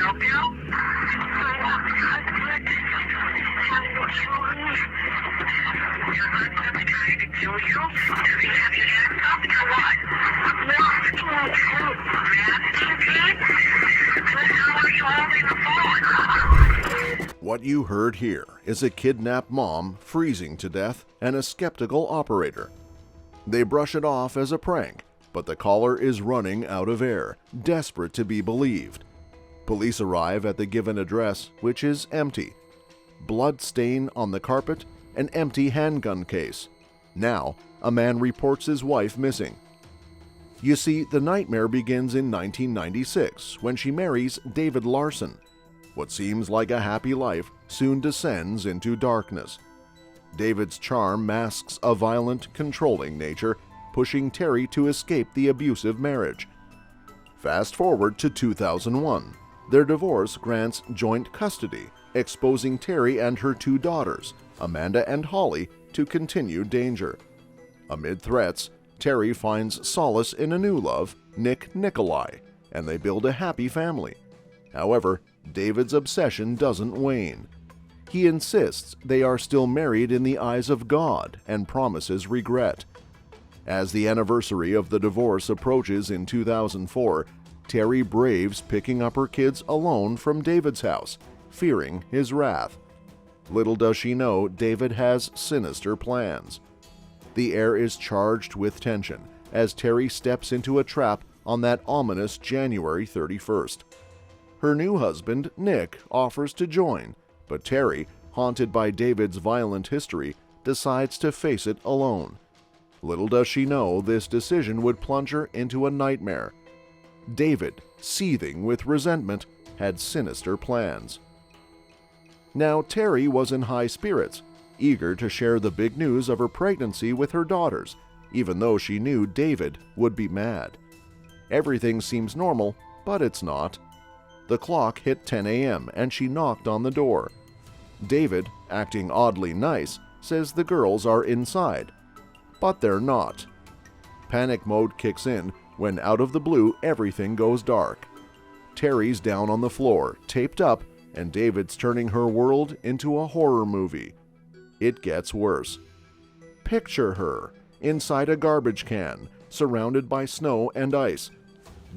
help you? I want my husband. Have no children. Your husband trying to kill you? Does he have your hands up or what? I'm asking you. I'm asking you. Then how are you holding the phone? What you heard here is a kidnapped mom freezing to death and a skeptical operator. They brush it off as a prank, but the caller is running out of air, desperate to be believed. Police arrive at the given address, which is empty. Blood stain on the carpet, an empty handgun case. Now, a man reports his wife missing. You see, the nightmare begins in 1996 when she marries David Larson. What seems like a happy life soon descends into darkness. David's charm masks a violent, controlling nature, pushing Teri to escape the abusive marriage. Fast forward to 2001. Their divorce grants joint custody, exposing Teri and her two daughters, Amanda and Holly, to continued danger. Amid threats, Teri finds solace in a new love, Nick Nicolai, and they build a happy family. However, David's obsession doesn't wane. He insists they are still married in the eyes of God and promises regret. As the anniversary of the divorce approaches in 2004, Teri braves picking up her kids alone from David's house, fearing his wrath. Little does she know David has sinister plans. The air is charged with tension as Teri steps into a trap on that ominous January 31st. Her new husband, Nick, offers to join, but Teri, haunted by David's violent history, decides to face it alone. Little does she know this decision would plunge her into a nightmare. David, seething with resentment, had sinister plans. Now Teri was in high spirits, eager to share the big news of her pregnancy with her daughters, even though she knew David would be mad. Everything seems normal, but it's not. The clock hit 10 a.m. and she knocked on the door. David, acting oddly nice, says the girls are inside. But they're not. Panic mode kicks in when out of the blue everything goes dark. Teri's down on the floor, taped up, and David's turning her world into a horror movie. It gets worse. Picture her inside a garbage can, surrounded by snow and ice.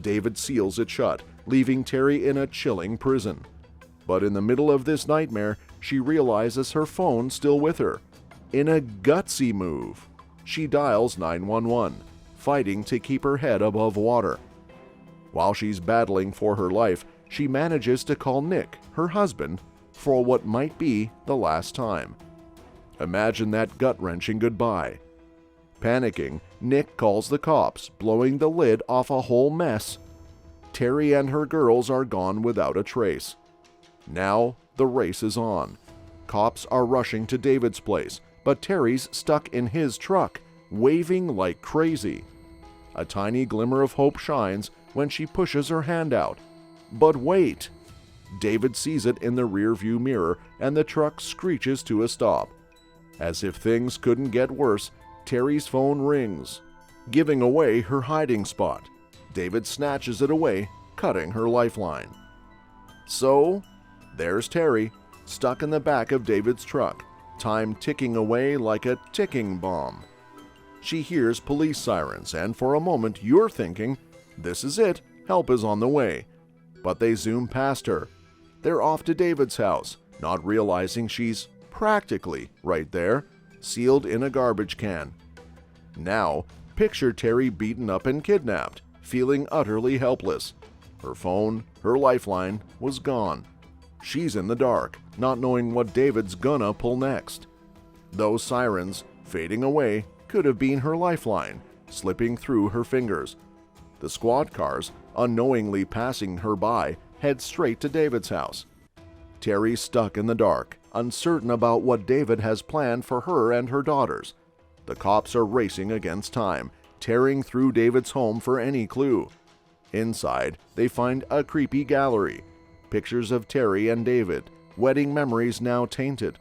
David seals it shut, leaving Teri in a chilling prison. But in the middle of this nightmare, she realizes her phone's still with her. In a gutsy move, she dials 911, fighting to keep her head above water. While she's battling for her life, she manages to call Nick, her husband, for what might be the last time. Imagine that gut-wrenching goodbye. Panicking, Nick calls the cops, blowing the lid off a whole mess. Teri and her girls are gone without a trace. Now, the race is on. Cops are rushing to David's place, but Teri's stuck in his truck, waving like crazy. A tiny glimmer of hope shines when she pushes her hand out. But wait! David sees it in the rearview mirror, and the truck screeches to a stop. As if things couldn't get worse, Teri's phone rings, giving away her hiding spot. David snatches it away, cutting her lifeline. So, there's Teri, stuck in the back of David's truck, time ticking away like a ticking bomb. She hears police sirens, and for a moment you're thinking, this is it, help is on the way. But they zoom past her. They're off to David's house, not realizing she's practically right there, sealed in a garbage can. Now, picture Teri beaten up and kidnapped, feeling utterly helpless. Her phone, her lifeline, was gone. She's in the dark, not knowing what David's gonna pull next. Those sirens, fading away, could have been her lifeline, slipping through her fingers. The squad cars, unknowingly passing her by, head straight to David's house. Teri's stuck in the dark, uncertain about what David has planned for her and her daughters. The cops are racing against time, tearing through David's home for any clue. Inside, they find a creepy gallery. Pictures of Teri and David, wedding memories now tainted.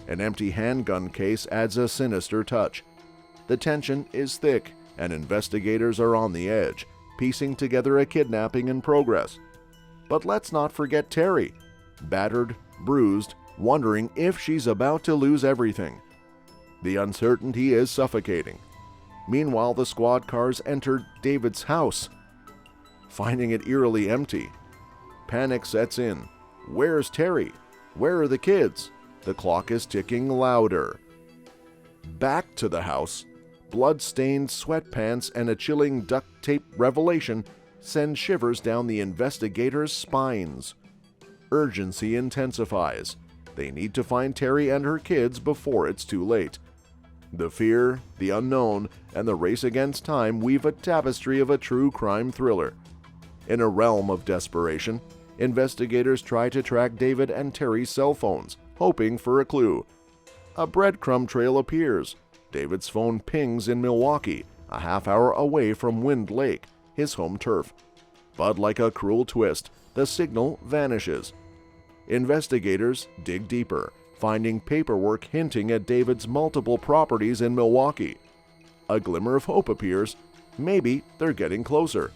An empty handgun case adds a sinister touch. The tension is thick, and investigators are on the edge, piecing together a kidnapping in progress. But let's not forget Teri, battered, bruised, wondering if she's about to lose everything. The uncertainty is suffocating. Meanwhile, the squad cars enter David's house, finding it eerily empty. Panic sets in. Where's Teri? Where are the kids? The clock is ticking louder. Back to the house, blood-stained sweatpants and a chilling duct tape revelation send shivers down the investigators' spines. Urgency intensifies. They need to find Teri and her kids before it's too late. The fear, the unknown, and the race against time weave a tapestry of a true crime thriller. In a realm of desperation, investigators try to track David and Teri's cell phones, hoping for a clue. A breadcrumb trail appears. David's phone pings in Milwaukee, a half-hour away from Wind Lake, his home turf. But like a cruel twist, the signal vanishes. Investigators dig deeper, finding paperwork hinting at David's multiple properties in Milwaukee. A glimmer of hope appears. Maybe they're getting closer.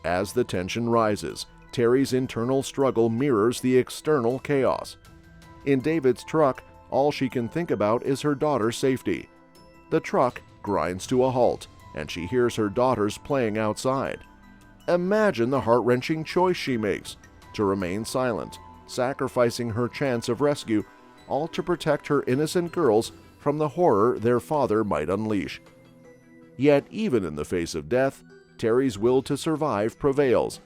As the tension rises, Teri's internal struggle mirrors the external chaos. In David's truck, all she can think about is her daughter's safety. The truck grinds to a halt, and she hears her daughters playing outside. Imagine the heart-wrenching choice she makes: to remain silent, sacrificing her chance of rescue, all to protect her innocent girls from the horror their father might unleash. Yet even in the face of death, Teri's will to survive prevails.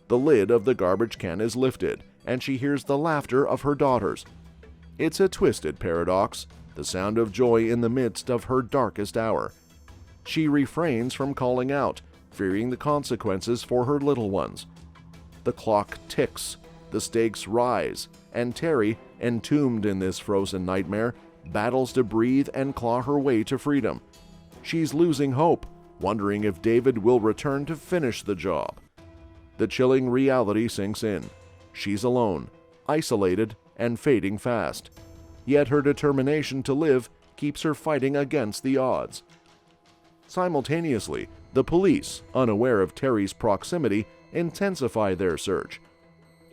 The lid of the garbage can is lifted, and she hears the laughter of her daughters. It's a twisted paradox, the sound of joy in the midst of her darkest hour. She refrains from calling out, fearing the consequences for her little ones. The clock ticks, the stakes rise, and Teri, entombed in this frozen nightmare, battles to breathe and claw her way to freedom. She's losing hope, wondering if David will return to finish the job. The chilling reality sinks in. She's alone, isolated, and fading fast. Yet her determination to live keeps her fighting against the odds. Simultaneously, the police, unaware of Teri's proximity, intensify their search.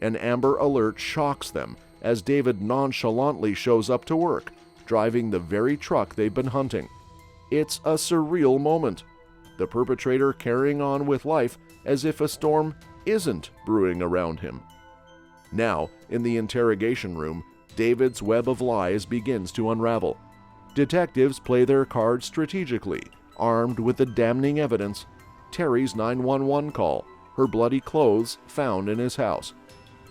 An Amber Alert shocks them as David nonchalantly shows up to work, driving the very truck they've been hunting. It's a surreal moment, the perpetrator carrying on with life as if a storm isn't brewing around him. Now, in the interrogation room, David's web of lies begins to unravel. Detectives play their cards strategically, armed with the damning evidence: Teri's 911 call, her bloody clothes found in his house.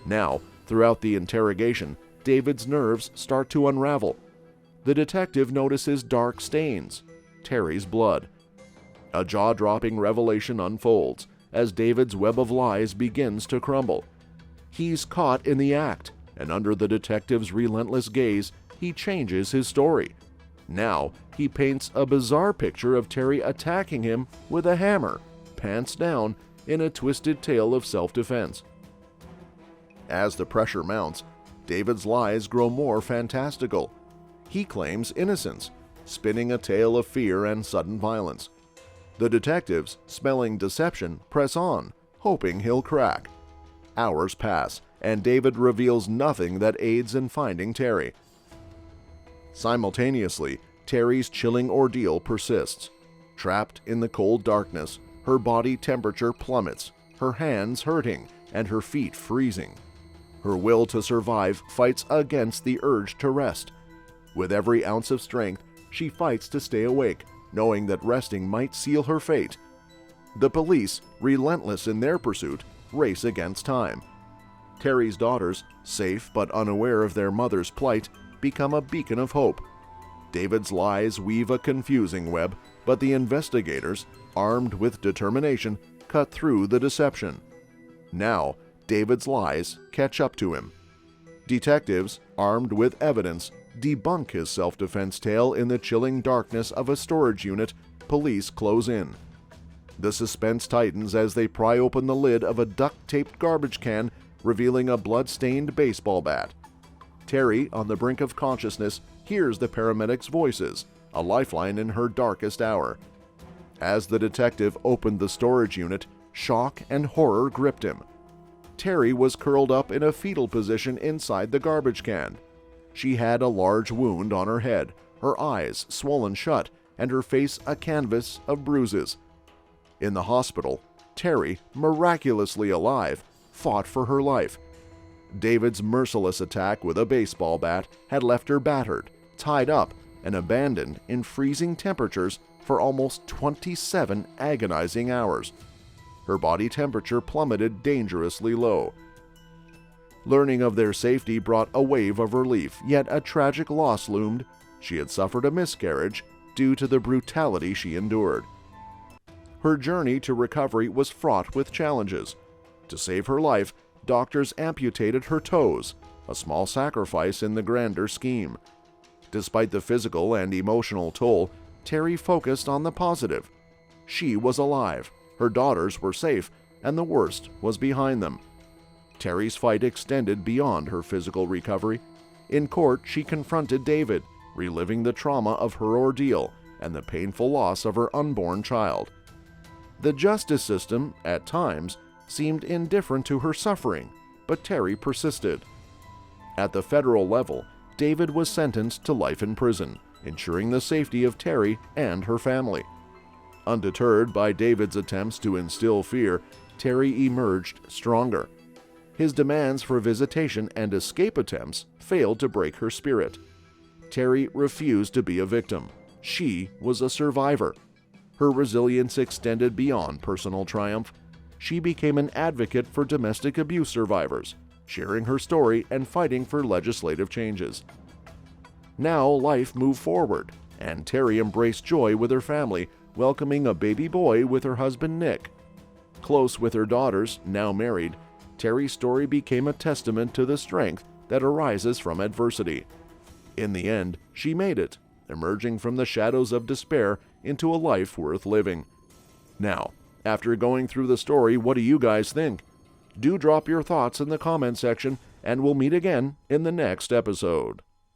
Now, throughout the interrogation, David's nerves start to unravel. The detective notices dark stains, Teri's blood. A jaw-dropping revelation unfolds as David's web of lies begins to crumble. He's caught in the act, and under the detective's relentless gaze, he changes his story. Now, he paints a bizarre picture of Teri attacking him with a hammer, pants down, in a twisted tale of self-defense. As the pressure mounts, David's lies grow more fantastical. He claims innocence, spinning a tale of fear and sudden violence. The detectives, smelling deception, press on, hoping he'll crack. Hours pass, and David reveals nothing that aids in finding Teri. Simultaneously, Teri's chilling ordeal persists. Trapped in the cold darkness, her body temperature plummets, her hands hurting, and her feet freezing. Her will to survive fights against the urge to rest. With every ounce of strength, she fights to stay awake, knowing that resting might seal her fate. The police, relentless in their pursuit, race against time. Teri's daughters, safe but unaware of their mother's plight, become a beacon of hope. David's lies weave a confusing web, but the investigators, armed with determination, cut through the deception. Now, David's lies catch up to him. Detectives, armed with evidence, debunk his self-defense tale in the chilling darkness of a storage unit. Police close in. The suspense tightens as they pry open the lid of a duct-taped garbage can, revealing a blood-stained baseball bat. Teri, on the brink of consciousness, hears the paramedics' voices, a lifeline in her darkest hour. As the detective opened the storage unit, shock and horror gripped him. Teri was curled up in a fetal position inside the garbage can. She had a large wound on her head, her eyes swollen shut, and her face a canvas of bruises. In the hospital, Teri, miraculously alive, fought for her life. David's merciless attack with a baseball bat had left her battered, tied up, and abandoned in freezing temperatures for almost 27 agonizing hours. Her body temperature plummeted dangerously low. Learning of their safety brought a wave of relief, yet a tragic loss loomed. She had suffered a miscarriage due to the brutality she endured. Her journey to recovery was fraught with challenges. To save her life, doctors amputated her toes, a small sacrifice in the grander scheme. Despite the physical and emotional toll, Teri focused on the positive. She was alive, her daughters were safe, and the worst was behind them. Teri's fight extended beyond her physical recovery. In court, she confronted David, reliving the trauma of her ordeal and the painful loss of her unborn child. The justice system, at times, seemed indifferent to her suffering, but Teri persisted. At the federal level, David was sentenced to life in prison, ensuring the safety of Teri and her family. Undeterred by David's attempts to instill fear, Teri emerged stronger. His demands for visitation and escape attempts failed to break her spirit. Teri refused to be a victim. She was a survivor. Her resilience extended beyond personal triumph. She became an advocate for domestic abuse survivors, sharing her story and fighting for legislative changes. Now life moved forward, and Teri embraced joy with her family, welcoming a baby boy with her husband Nick. Close with her daughters, now married, Teri's story became a testament to the strength that arises from adversity. In the end, she made it, emerging from the shadows of despair into a life worth living. Now, after going through the story, what do you guys think? Do drop your thoughts in the comment section, and we'll meet again in the next episode.